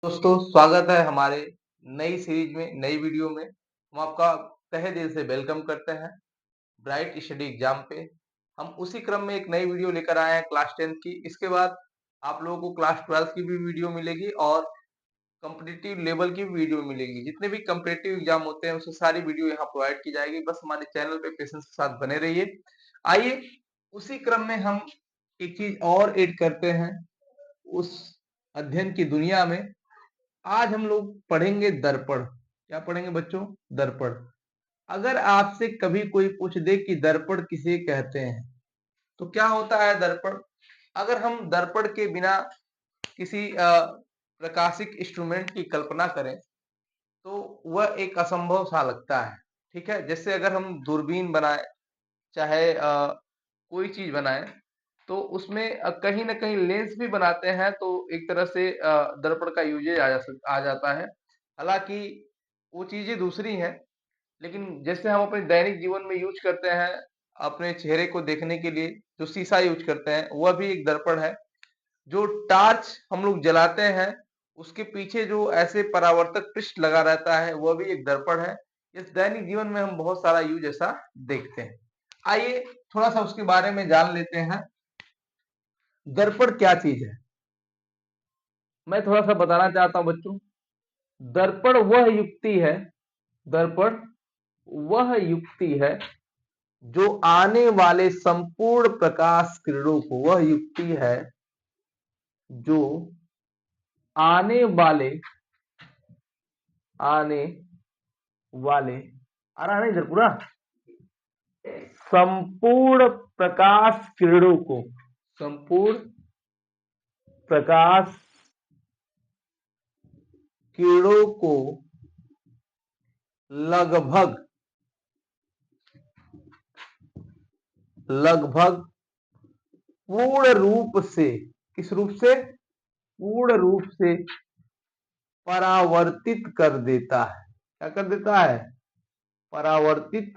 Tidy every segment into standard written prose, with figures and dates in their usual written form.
दोस्तों स्वागत है हमारे नई सीरीज में, नई वीडियो में। हम आपका तहे दिल से वेलकम करते हैं ब्राइट स्टडी एग्जाम पे। हम उसी क्रम में एक नई वीडियो लेकर आए हैं क्लास 10 की। इसके बाद आप लोगों को क्लास 12 की भी वीडियो मिलेगी और कॉम्पिटिटिव लेवल की वीडियो मिलेगी। जितने भी कॉम्पिटिटिव एग्जाम होते हैं उसकी सारी वीडियो यहाँ प्रोवाइड की जाएगी। बस हमारे चैनल पे पेशेंस के साथ बने रहिए। आइए उसी क्रम में हम एक चीज और ऐड करते हैं उस अध्ययन की दुनिया में। आज हम लोग पढ़ेंगे दर्पण। क्या पढ़ेंगे बच्चों? दर्पण। अगर आपसे कभी कोई पूछ दे कि दर्पण किसे कहते हैं तो क्या होता है दर्पण? अगर हम दर्पण के बिना किसी प्रकाशिक इंस्ट्रूमेंट की कल्पना करें तो वह एक असंभव सा लगता है। ठीक है, जैसे अगर हम दूरबीन बनाए, चाहे कोई चीज बनाए, तो उसमें कहीं ना कहीं लेंस भी बनाते हैं तो एक तरह से दर्पण का यूजेज आ जाता है। हालांकि वो चीजें दूसरी हैं, लेकिन जैसे हम अपने दैनिक जीवन में यूज करते हैं अपने चेहरे को देखने के लिए, जो शीशा यूज करते हैं वह भी एक दर्पण है। जो टार्च हम लोग जलाते हैं उसके पीछे जो ऐसे परावर्तक पृष्ठ लगा रहता है वह भी एक दर्पण है। इस दैनिक जीवन में हम बहुत सारा यूज ऐसा देखते हैं। आइए थोड़ा सा उसके बारे में जान लेते हैं। दर्पण क्या चीज है मैं थोड़ा सा बताना चाहता हूं बच्चों। दर्पण वह युक्ति है, दर्पण वह युक्ति है जो आने वाले संपूर्ण प्रकाश किरणों को, वह युक्ति है जो आने वाले आने वाले आ रहा नहीं इधर पूरा, संपूर्ण प्रकाश किरणों को, संपूर्ण प्रकाश किरणों को लगभग लगभग पूर्ण रूप से, किस रूप से? पूर्ण रूप से परावर्तित कर देता है। क्या कर देता है? परावर्तित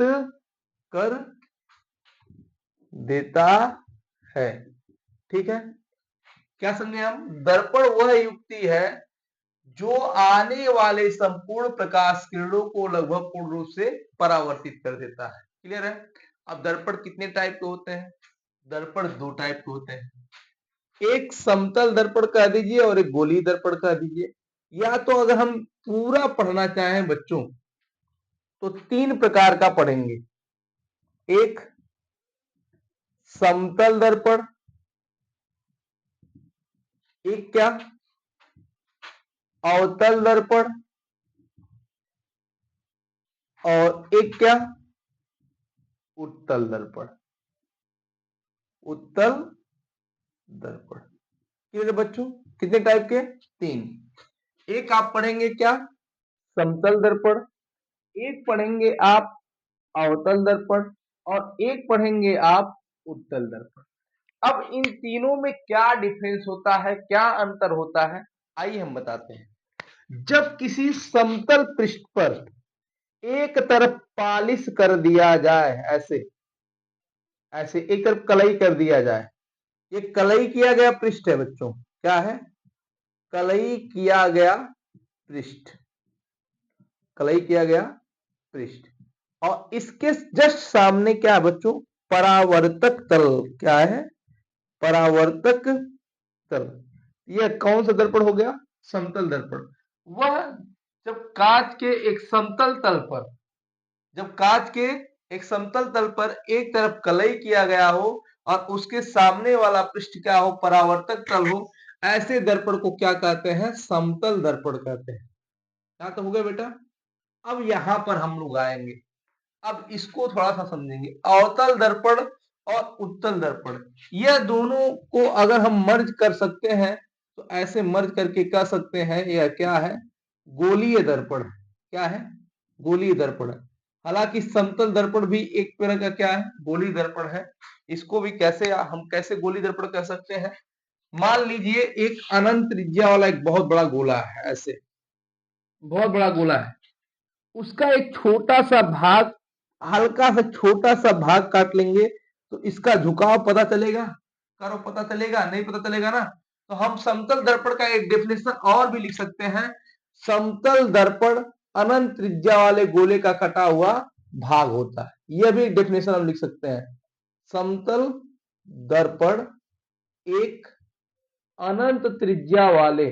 कर देता है। ठीक है, क्या समझे हम? दर्पण वह युक्ति है जो आने वाले संपूर्ण प्रकाश किरणों को लगभग पूर्ण रूप से परावर्तित कर देता है। क्लियर है? अब दर्पण कितने टाइप के होते हैं? दर्पण दो टाइप के होते हैं। एक समतल दर्पण कह दीजिए और एक गोलीय दर्पण कह दीजिए। या तो अगर हम पूरा पढ़ना चाहें बच्चों तो तीन प्रकार का पढ़ेंगे। एक समतल दर्पण, एक क्या? अवतल दर्पण, और एक क्या? उत्तल दर्पण। उत्तल दर्पण। ठीक है बच्चों, कितने टाइप के? तीन। एक आप पढ़ेंगे क्या? समतल दर्पण, एक पढ़ेंगे आप अवतल दर्पण, और एक पढ़ेंगे आप उत्तल दर्पण। अब इन तीनों में क्या डिफरेंस होता है, क्या अंतर होता है, आइए हम बताते हैं। जब किसी समतल पृष्ठ पर एक तरफ पॉलिश कर दिया जाए, ऐसे ऐसे एक तरफ कलई कर दिया जाए, ये कलई किया गया पृष्ठ है बच्चों। क्या है? कलई किया गया पृष्ठ, कलई किया गया पृष्ठ। और इसके जस्ट सामने क्या है बच्चों? परावर्तक तल। क्या है? परावर्तक तल। यह कौन सा दर्पण हो गया? समतल दर्पण। वह जब कांच के एक समतल तल पर, जब कांच के एक समतल तल पर एक तरफ कलई किया गया हो और उसके सामने वाला पृष्ठ क्या हो? परावर्तक तल हो, ऐसे दर्पण को क्या कहते हैं? समतल दर्पण कहते हैं। क्या तो हो गया बेटा? अब यहां पर हम लोग आएंगे, अब इसको थोड़ा सा समझेंगे। अवतल दर्पण और उत्तल दर्पण, यह दोनों को अगर हम मर्ज कर सकते हैं तो ऐसे मर्ज करके कह सकते हैं यह क्या है? गोलीय दर्पण। क्या है? गोलीय दर्पण। हालांकि समतल दर्पण भी एक तरह का क्या है? गोलीय दर्पण है। इसको भी कैसे हम कैसे गोलीय दर्पण कह सकते हैं? मान लीजिए एक अनंत त्रिज्या वाला एक बहुत बड़ा गोला है, ऐसे बहुत बड़ा गोला है, उसका एक छोटा सा भाग, हल्का सा छोटा सा भाग काट लेंगे तो इसका झुकाव पता चलेगा? करो, पता चलेगा? नहीं पता चलेगा ना। तो हम समतल दर्पण का एक डेफिनेशन और भी लिख सकते हैं, समतल दर्पण अनंत त्रिज्या वाले गोले का कटा हुआ भाग होता है। यह भी एक डेफिनेशन हम लिख सकते हैं, समतल दर्पण एक अनंत त्रिज्या वाले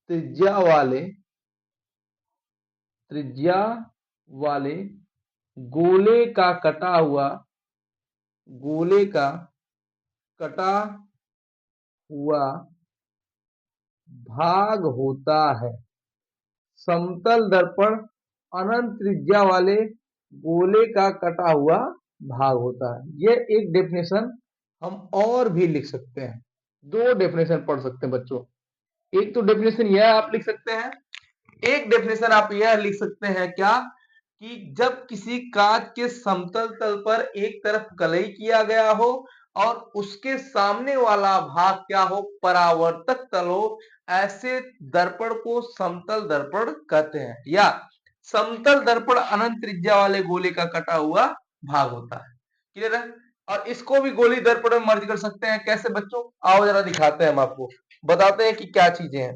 त्रिज्या वाले गोले का कटा हुआ भाग होता है। समतल दर्पण अनंत त्रिज्या वाले गोले का कटा हुआ भाग होता है। ये एक डेफिनेशन हम और भी लिख सकते हैं, दो डेफिनेशन पढ़ सकते हैं बच्चों। एक तो डेफिनेशन यह आप लिख सकते हैं, एक डेफिनेशन आप यह लिख सकते हैं क्या, कि जब किसी कांच के समतल तल पर एक तरफ कलई किया गया हो और उसके सामने वाला भाग क्या हो, परावर्तक तल हो, ऐसे दर्पण को समतल दर्पण कहते हैं। या समतल दर्पण अनंत त्रिज्या वाले गोले का कटा हुआ भाग होता है। क्लियर है? और इसको भी गोली दर्पण में मर्ज कर सकते हैं। कैसे बच्चों? आओ जरा दिखाते हैं, हम आपको बताते हैं कि क्या चीजें हैं।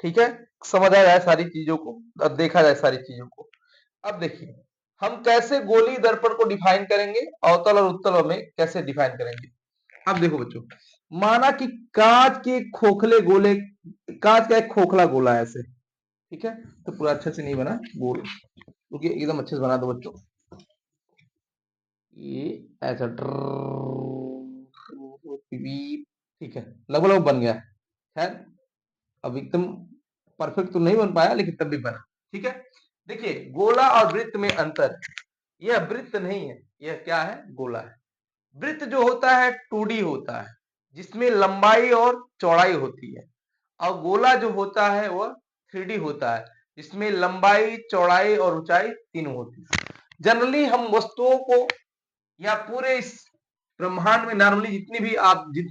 ठीक है, समझा जाए सारी चीजों को और देखा जाए सारी चीजों को। अब देखिए हम कैसे गोली दर्पण को डिफाइन करेंगे, अवतल और उत्तल में कैसे डिफाइन करेंगे। अब देखो बच्चों, माना कि कांच का एक खोखला गोला है ऐसे, ठीक है, तो पूरा अच्छे से नहीं बना गोल, क्योंकि एकदम अच्छे से बना दो बच्चों। ये ऐसा ठीक है, लगभग बन गया। खैर अब एकदम परफेक्ट तो नहीं बन पाया, लेकिन तब भी बना। ठीक है, देखिए गोला और वृत्त में अंतर, यह वृत्त नहीं है, यह क्या है, गोला है। वृत्त जो होता है 2D होता है, जिसमें लंबाई और चौड़ाई होती है, और गोला जो होता है वह 3D होता है, जिसमें लंबाई, चौड़ाई और ऊंचाई तीनों होती है। जनरली हम वस्तुओं को या पूरे इस ब्रह्मांड में नॉर्मली जितनी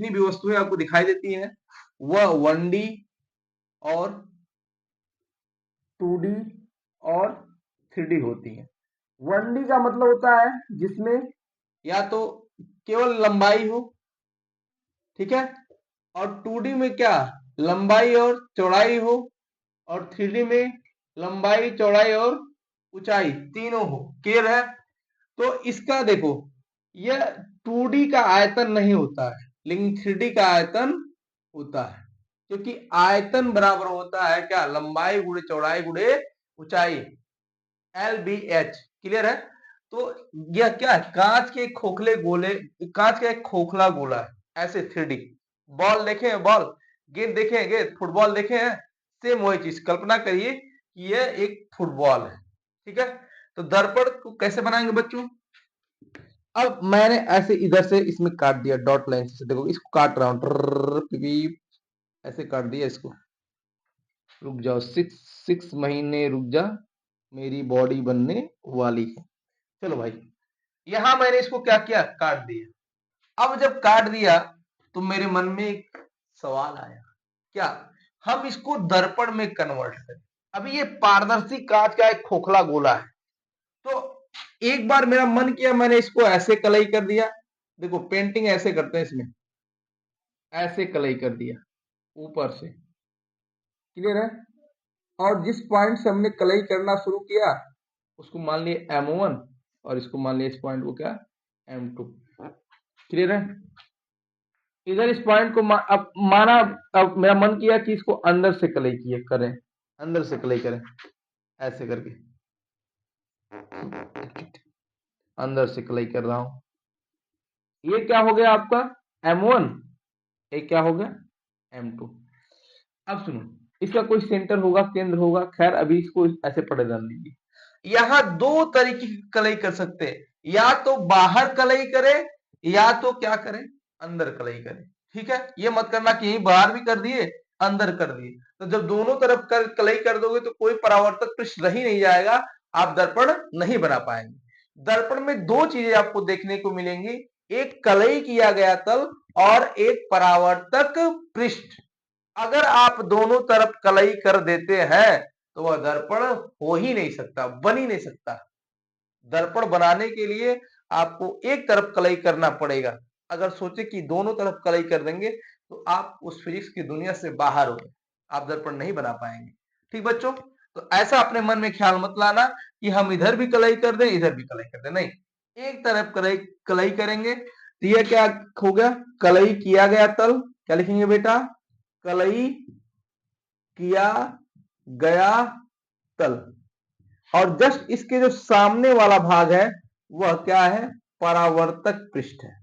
भी वस्तुएं आपको दिखाई देती हैं वह 1D और 2D और 3D होती है। 1D का मतलब होता है जिसमें या तो केवल लंबाई हो, ठीक है, और 2D में क्या, लंबाई और चौड़ाई हो, और 3D में लंबाई, चौड़ाई और ऊंचाई तीनों हो। क्लियर है? तो इसका देखो, यह 2D का आयतन नहीं होता है, लेकिन 3D का आयतन होता है, क्योंकि आयतन बराबर होता है क्या, लंबाई गुणे चौड़ाई गुणे ऊंचाई, LBH। क्लियर है? तो यह क्या है, कांच के कांच का एक खोखला गोला है ऐसे 3D। बॉल देखे हैं, बॉल, गेंद देखे हैं, गेंद, फुटबॉल देखे हैं, सेम वही चीज कल्पना करिए कि यह एक फुटबॉल है। ठीक है, तो दर्पण को कैसे बनाएंगे बच्चों? अब मैंने ऐसे इधर से इसमें काट दिया डॉट लाइन से, देखो इसको काट रहा हूं, ऐसे काट दिया इसको। रुक जाओ, 6 महीने रुक जा, मेरी बॉडी बनने वाली है। चलो भाई, यहां मैंने इसको क्या किया, काट दिया। अब जब काट दिया तो मेरे मन में एक सवाल आया, क्या हम इसको दर्पण में कन्वर्ट करें। अभी ये पारदर्शी कांच का एक खोखला गोला है, तो एक बार मेरा मन किया, मैंने इसको ऐसे कलई कर दिया। देखो पेंटिंग ऐसे करते हैं, इसमें ऐसे कलई कर दिया ऊपर से। क्लियर है? और जिस पॉइंट से हमने कलई करना शुरू किया उसको मान लिया M1, और इसको मान लिया इस पॉइंट को क्या, M2। क्लियर है? इधर इस पॉइंट को अब माना, अब मेरा मन किया कि इसको अंदर से कलई करें, अंदर से कलई करें, ऐसे करके अंदर से कलई कर रहा हूं। ये क्या हो गया आपका M1, एक क्या हो गया M2। अब सुनो, इसका कोई सेंटर होगा, केंद्र होगा, खैर अभी इसको ऐसे पढ़े रहने दीजिए। यहां दो तरीके की कलई कर सकते हैं, या तो बाहर कलई करे, या तो क्या करें, अंदर कलई करें। ठीक है, ये मत करना कि यही बाहर भी कर दिए, अंदर कर दिए। तो जब दोनों तरफ कलई कर दोगे तो कोई परावर्तक पृष्ठ रह ही नहीं जाएगा, आप दर्पण नहीं बना पाएंगे। दर्पण में दो चीजें आपको देखने को मिलेंगी, एक कलई किया गया तल और एक परावर्तक पृष्ठ। अगर आप दोनों तरफ कलई कर देते हैं तो वह दर्पण हो ही नहीं सकता, बन ही नहीं सकता। दर्पण बनाने के लिए आपको एक तरफ कलई करना पड़ेगा, अगर सोचे कि दोनों तरफ कलई कर देंगे तो आप उस फिजिक्स की दुनिया से बाहर हो, आप दर्पण नहीं बना पाएंगे। ठीक बच्चों, तो ऐसा अपने मन में ख्याल मत लाना कि हम इधर भी कलई कर दें इधर भी कलई कर दें, नहीं, एक तरफ कलई कलई करेंगे तो यह क्या हो गया, कलई किया गया तल, क्या लिखेंगे बेटा, कलई किया गया तल। और जस्ट इसके जो सामने वाला भाग है वह क्या है, परावर्तक पृष्ठ है।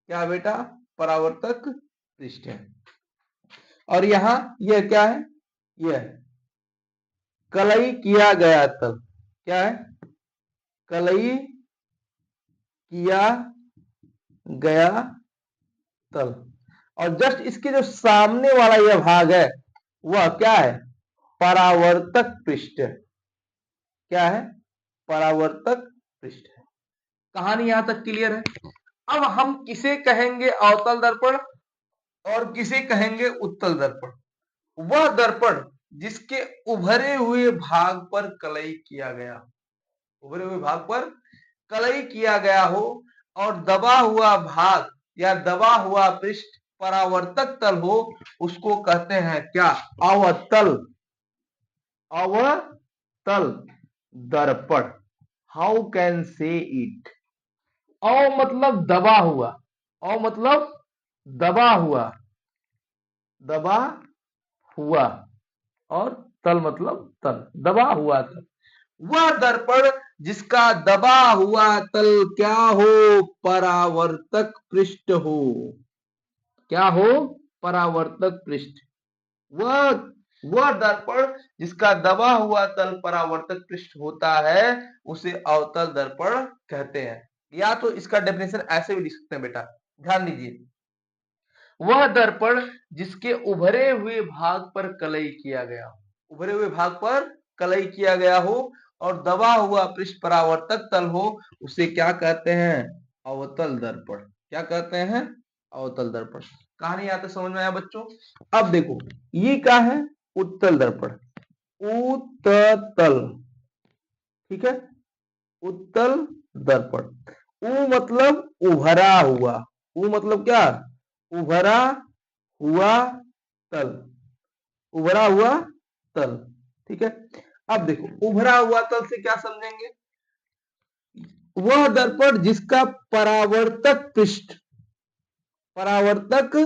क्या बेटा, परावर्तक पृष्ठ है। और यहां यह क्या है, यह कलई किया गया तल, क्या है, कलई किया गया तल। और जस्ट इसके जो सामने वाला यह भाग है वह क्या है, परावर्तक पृष्ठ। क्या है, परावर्तक पृष्ठ है। कहानी यहां तक क्लियर है। अब हम किसे कहेंगे अवतल दर्पण और किसे कहेंगे उत्तल दर्पण। वह दर्पण जिसके उभरे हुए भाग पर कलई किया गया, उभरे हुए भाग पर कलई किया गया हो और दबा हुआ भाग या दबा हुआ पृष्ठ परावर्तक तल हो, उसको कहते हैं क्या, अवतल, अवतल दर्पण। How can say it. अव मतलब दबा हुआ, अव मतलब दबा हुआ, दबा हुआ, और तल मतलब तल, दबा हुआ तल। वह दर्पण जिसका दबा हुआ तल क्या हो, परावर्तक पृष्ठ हो। क्या हो, परावर्तक पृष्ठ। वह दर्पण जिसका दबा हुआ तल परावर्तक पृष्ठ होता है उसे अवतल दर्पण कहते हैं। या तो इसका डेफिनेशन ऐसे भी लिख सकते हैं बेटा, ध्यान दीजिए, वह दर्पण जिसके उभरे हुए भाग पर कलई किया गया हो, उभरे हुए भाग पर कलई किया गया हो और दबा हुआ पृष्ठ परावर्तक तल हो, उसे क्या कहते हैं, अवतल दर्पण। क्या कहते हैं, अवतल दर्पण। कहानी यहाँ तक समझ में आया बच्चों। अब देखो ये क्या है, उत्तल दर्पण, उत्तल, ठीक है, उत्तल दर्पण। उ मतलब उभरा हुआ, उ मतलब क्या, उभरा हुआ तल, उभरा हुआ तल, ठीक है। अब देखो उभरा हुआ तल से क्या समझेंगे, वह दर्पण जिसका परावर्तक पृष्ठ, परावर्तक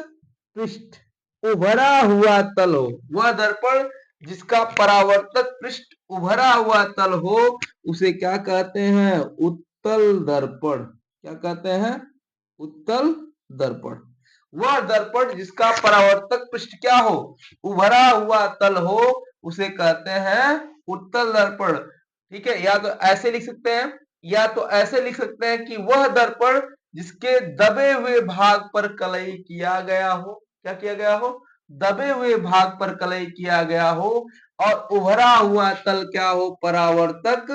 पृष्ठ उभरा हुआ तल हो, वह दर्पण जिसका परावर्तक पृष्ठ उभरा हुआ तल हो उसे क्या कहते हैं, उत्तल दर्पण। क्या कहते हैं, उत्तल दर्पण। वह दर्पण जिसका परावर्तक पृष्ठ क्या हो, उभरा हुआ तल हो, उसे कहते हैं उत्तल दर्पण। ठीक है, या तो ऐसे लिख सकते हैं, या तो ऐसे लिख सकते हैं कि वह दर्पण जिसके दबे हुए भाग पर कलई किया गया हो, क्या किया गया हो, दबे हुए भाग पर कलई किया गया हो और उभरा हुआ तल क्या हो, परावर्तक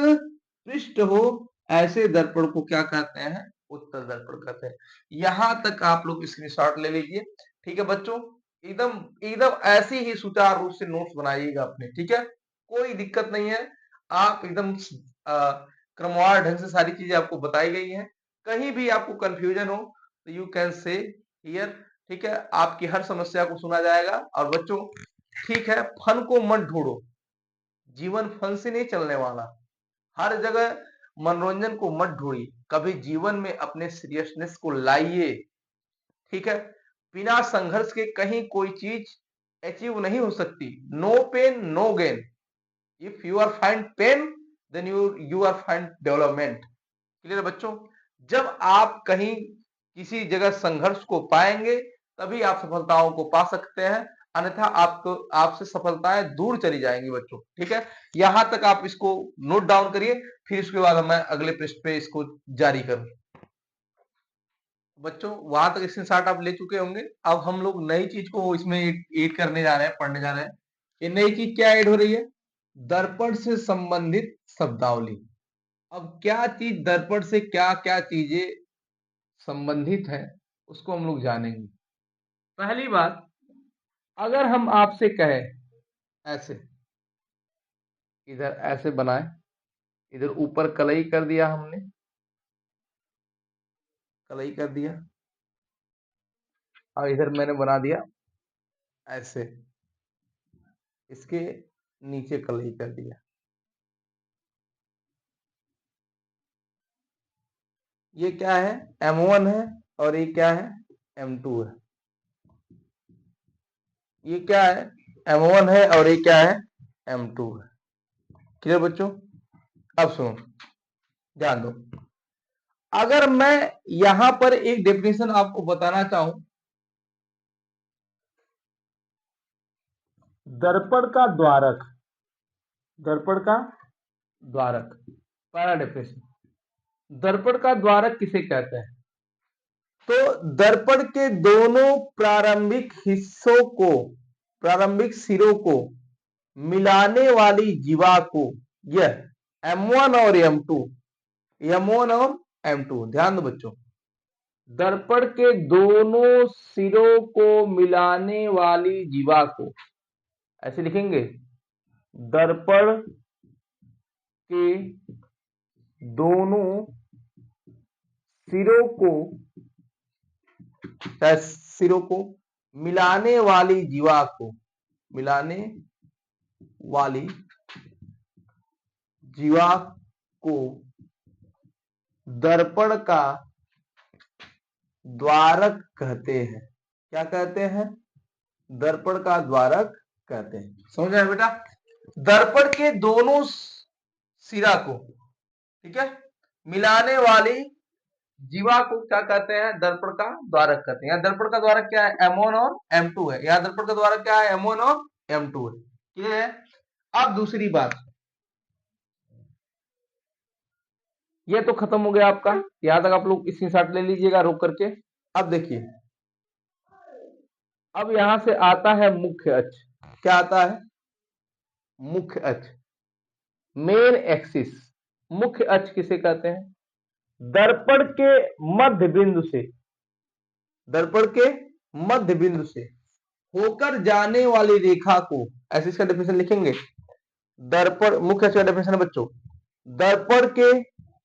पृष्ठ हो, ऐसे दर्पण को क्या कहते हैं, उत्तल दर्पण कहते हैं। यहां तक आप लोग स्क्रीनशॉट ले लीजिए। ठीक है बच्चों, एकदम एकदम ऐसे ही सुचारू रूप से नोट्स बनाइएगा अपने, ठीक है, कोई दिक्कत नहीं है। आप एकदम क्रमवार ढंग से सारी चीजें आपको बताई गई हैं। कहीं भी आपको कंफ्यूजन हो तो यू कैन से हियर, ठीक है, आपकी हर समस्या को सुना जाएगा। और बच्चों ठीक है, फन को मत ढूंढो, जीवन फन से नहीं चलने वाला। हर जगह मनोरंजन को मत ढूंढिए, कभी जीवन में अपने सीरियसनेस को लाइए। ठीक है, बिना संघर्ष के कहीं कोई चीज अचीव नहीं हो सकती। No pain no gain. If you are find pain then you are find development. Clear है बच्चों, जब आप कहीं किसी जगह संघर्ष को पाएंगे तभी आप सफलताओं को पा सकते हैं, अन्यथा आपको आपसे सफलताएं दूर चली जाएंगी बच्चों। ठीक है, यहां तक आप इसको नोट डाउन करिए, फिर इसके बाद मैं अगले पृष्ठ पे इसको जारी करूं। बच्चों वहां तक स्क्रीनशॉट आप ले चुके होंगे। अब हम लोग नई चीज को इसमें ऐड करने जा रहे हैं, पढ़ने जा रहे हैं। ये नई चीज क्या ऐड हो रही है, दर्पण से संबंधित शब्दावली। अब क्या चीज दर्पण से क्या क्या चीजें संबंधित है उसको हम लोग जानेंगे। पहली बात, अगर हम आपसे कहें ऐसे, इधर ऐसे बनाए, इधर ऊपर कलई कर दिया हमने, कलई कर दिया, और इधर मैंने बना दिया ऐसे, इसके नीचे कलई कर दिया। ये क्या है, M1 है, और ये क्या है, M2 है। ये क्या है, M1 है, और ये क्या है, M2 है। क्लियर बच्चों? अब सुनो, ध्यान दो। अगर मैं यहां पर एक डेफिनेशन आपको बताना चाहूं, दर्पण का द्वारक, दर्पण का द्वारक, पहला डेफिनेशन, दर्पण का द्वारक किसे कहते हैं? तो दर्पण के दोनों प्रारंभिक हिस्सों को, प्रारंभिक सिरों को मिलाने वाली जीवा को, यह M1 और M2, M1 और M2, ध्यान दो बच्चों, दर्पण के दोनों सिरों को मिलाने वाली जीवा को, ऐसे लिखेंगे, दर्पण के दोनों सिरों को, सिरों को मिलाने वाली जीवा को, मिलाने वाली जीवा को दर्पण का द्वारक कहते हैं। क्या कहते हैं? दर्पण का द्वारक कहते हैं। समझ आया बेटा? दर्पण के दोनों सिरा को, ठीक है, मिलाने वाली जीवा को क्या कहते हैं? दर्पण का द्वारक कहते हैं। यहाँ दर्पण का द्वारक क्या है? M1 और M2 है। यहाँ दर्पण का द्वारक क्या है? M1 और M2 है। क्लियर है? अब दूसरी बात, ये तो खत्म हो गया आपका, यहां तक आप लोग स्क्रीनशॉट ले लीजिएगा रोक करके। अब देखिए, अब यहां से आता है मुख्य अक्ष। क्या आता है? मुख्य अक्ष, मेन एक्सिस। मुख्य अक्ष किसे कहते हैं? दर्पण के मध्य बिंदु से, दर्पण के मध्य बिंदु से होकर जाने वाली रेखा को, ऐसे इसका डेफिनेशन लिखेंगे। दर्पण, मुख्य अक्ष का डेफिनेशन बच्चों, दर्पण के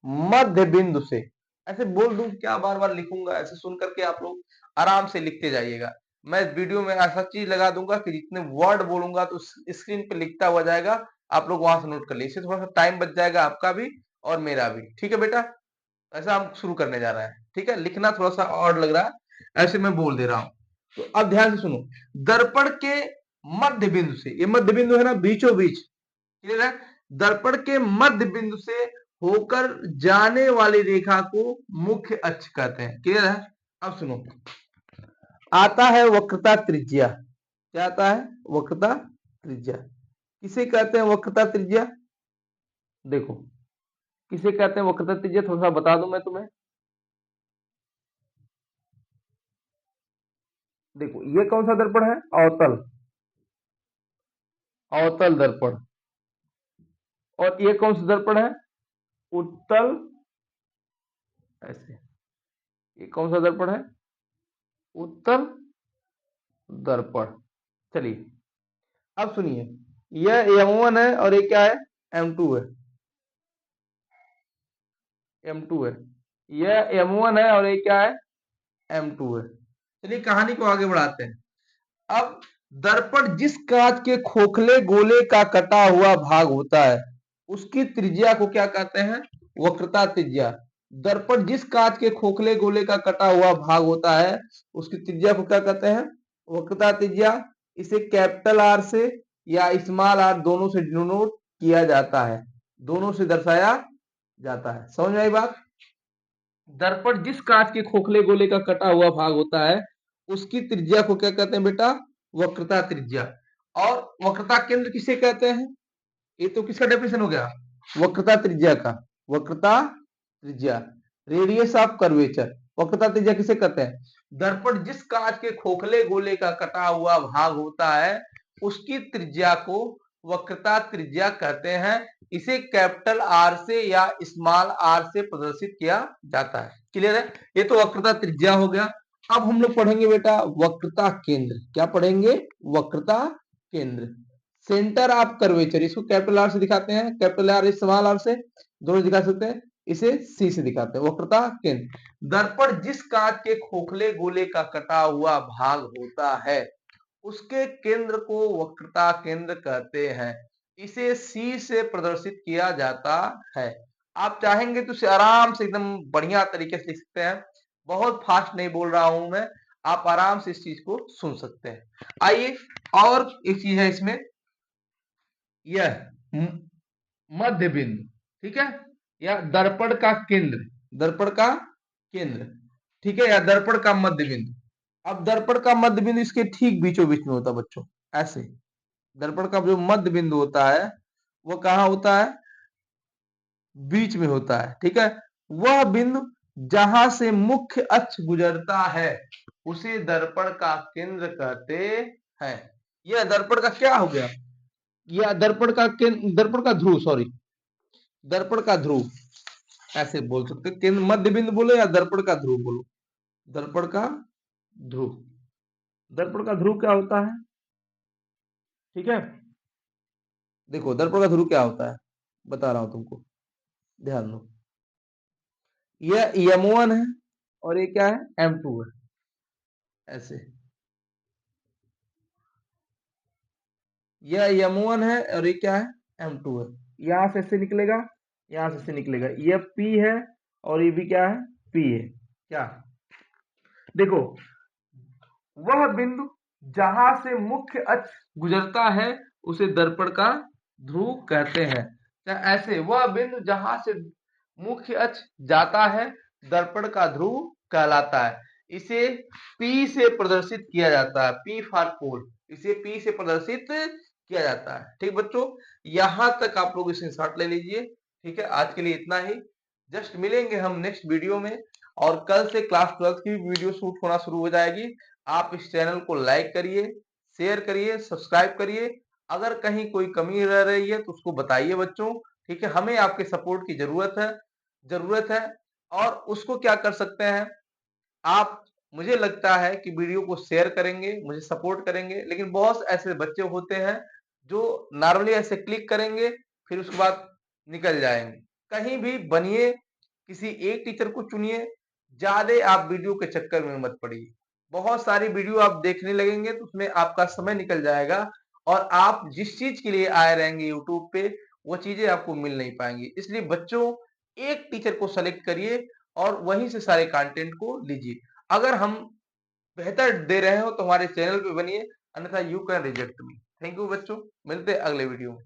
मध्य बिंदु से, ऐसे बोल दूं क्या, बार बार लिखूंगा? ऐसे सुन करके आप लोग आराम से लिखते जाइएगा। मैं वीडियो में ऐसा चीज लगा दूंगा कि जितने वर्ड बोलूंगा तो स्क्रीन पे लिखता हुआ जाएगा, आप लोग वहां से नोट कर लीजिए। इससे थोड़ा सा टाइम बच जाएगा आपका भी और मेरा भी। ठीक है बेटा? ऐसा हम शुरू करने जा रहे हैं। ठीक है, लिखना थोड़ा सा और लग रहा है, ऐसे मैं बोल दे रहा हूं। तो अब ध्यान से सुनो, दर्पण के मध्य बिंदु से, ये मध्य बिंदु है ना, बीचों बीच, क्लियर है? दर्पण के मध्य बिंदु से होकर जाने वाली रेखा को मुख्य अक्ष कहते हैं। क्लियर है? अब सुनो, आता है वक्रता त्रिज्या। क्या आता है? वक्रता त्रिज्या। किसे कहते हैं वक्रता त्रिज्या? देखो, किसे कहते हैं वक्रता त्रिज्या, थोड़ा सा बता दूं मैं तुम्हें। देखो, ये कौन सा दर्पण है? अवतल, अवतल दर्पण। और ये कौन सा दर्पण है? उत्तल, ऐसे। ये कौन सा दर्पण है? उत्तल दर्पण। चलिए, अब सुनिए, यह M1 है और ये क्या है? M2 है। M2 है। यह M1 है और ये क्या है? M2 है। चलिए कहानी को आगे बढ़ाते हैं। अब दर्पण जिस कांच के खोखले गोले का कटा हुआ भाग होता है उसकी त्रिज्या को क्या कहते हैं? वक्रता त्रिज्या। दर्पण जिस कांच के खोखले गोले का कटा हुआ भाग होता है उसकी त्रिज्या को क्या कहते हैं? वक्रता त्रिज्या। इसे कैपिटल आर से या स्मॉल आर दोनों से डिनोट किया जाता है, दोनों से दर्शाया जाता है। समझ में आई बात? दर्पण जिस कांच के खोखले गोले का कटा हुआ भाग होता है उसकी त्रिज्या को क्या कहते हैं बेटा? वक्रता त्रिज्या। और वक्रता केंद्र किसे कहते हैं? ये तो किसका डेफिनेशन हो गया? वक्रता त्रिज्या का। वक्रता त्रिज्या, रेडियस ऑफ कर्वेचर। वक्रता त्रिज्या किसे कहते हैं? दर्पण जिस कांच के खोखले गोले का कटा हुआ भाग होता है उसकी त्रिज्या को वक्रता त्रिज्या कहते हैं। इसे कैपिटल आर से या स्मॉल आर से प्रदर्शित किया जाता है। क्लियर है? ये तो वक्रता त्रिज्या हो गया। अब हम लोग पढ़ेंगे बेटा वक्रता केंद्र। क्या पढ़ेंगे? वक्रता केंद्र, सेंटर ऑफ कर्वेचर। इसको कैपिटल आर से दिखाते हैं, कैपिटल आर स्मॉल आर से, दोनों दिखा सकते हैं। इसे सी से दिखाते हैं, वक्रता केंद्र। दर्पण जिस कांच के खोखले गोले का कटा हुआ भाग होता है उसके केंद्र को वक्रता केंद्र कहते हैं। इसे सी से प्रदर्शित किया जाता है। आप चाहेंगे तो इसे आराम से एकदम बढ़िया तरीके से लिख सकते हैं। बहुत फास्ट नहीं बोल रहा हूं मैं, आप आराम से इस चीज को सुन सकते हैं। आइए, और एक चीज है इसमें, यह मध्य बिंदु, ठीक है, या दर्पण का केंद्र, दर्पण का केंद्र, ठीक है, या दर्पण का मध्य बिंदु। अब दर्पण का मध्य बिंदु इसके ठीक बीचों बीच में होता है बच्चों, ऐसे। दर्पण का जो मध्य बिंदु होता है वो कहां होता है, बीच में होता है, ठीक है। वह बिंदु जहां से मुख्य अक्ष गुजरता है उसे दर्पण का केंद्र कहते हैं। यह दर्पण का क्या हो गया, यह दर्पण का केंद्र, दर्पण का ध्रुव, सॉरी, दर्पण का ध्रुव, ऐसे बोल सकते हैं। केंद्र मध्य बिंदु बोलो या दर्पण का ध्रुव बोलो, दर्पण का ध्रुव। दर्पण का ध्रुव क्या होता है, ठीक है। देखो दर्पण का ध्रुव क्या होता है, बता रहा हूं तुमको, ध्यान दो। यह M1 है और ये क्या है, M2 है, ऐसे। यह M1 है और ये क्या है, M2 है। यहां से ऐसे निकलेगा, यहां से निकलेगा, यह P है और ये भी क्या है, P है। क्या, देखो, वह बिंदु जहां से मुख्य अक्ष गुजरता है उसे दर्पण का ध्रुव कहते हैं। ऐसे, वह बिंदु जहां से मुख्य अक्ष जाता है दर्पण का ध्रुव कहलाता है। इसे P से प्रदर्शित किया जाता है, P फॉर पोल, इसे P से प्रदर्शित किया जाता है। ठीक बच्चों, यहां तक आप लोग स्क्रीनशॉट ले लीजिए। ठीक है, आज के लिए इतना ही। जस्ट मिलेंगे हम नेक्स्ट वीडियो में, और कल से क्लास 12 की वीडियो शूट होना शुरू हो जाएगी। आप इस चैनल को लाइक करिए, शेयर करिए, सब्सक्राइब करिए। अगर कहीं कोई कमी रह रही है तो उसको बताइए बच्चों। ठीक है, हमें आपके सपोर्ट की जरूरत है। और उसको क्या कर सकते हैं आप, मुझे लगता है कि वीडियो को शेयर करेंगे, मुझे सपोर्ट करेंगे, लेकिन बहुत ऐसे बच्चे होते हैं जो नॉर्मली ऐसे क्लिक करेंगे फिर उसके बाद निकल जाएंगे। कहीं भी बनिए, किसी एक टीचर को चुनिए, ज्यादा आप वीडियो के चक्कर में मत पड़िए। बहुत सारी वीडियो आप देखने लगेंगे तो उसमें आपका समय निकल जाएगा, और आप जिस चीज के लिए आए रहेंगे यूट्यूब पे वो चीजें आपको मिल नहीं पाएंगी। इसलिए बच्चों, एक टीचर को सेलेक्ट करिए और वहीं से सारे कंटेंट को लीजिए। अगर हम बेहतर दे रहे हो तो हमारे चैनल पे बनिए, अन्यथा you can reject me. Thank you बच्चों, मिलते हैं अगले वीडियो में।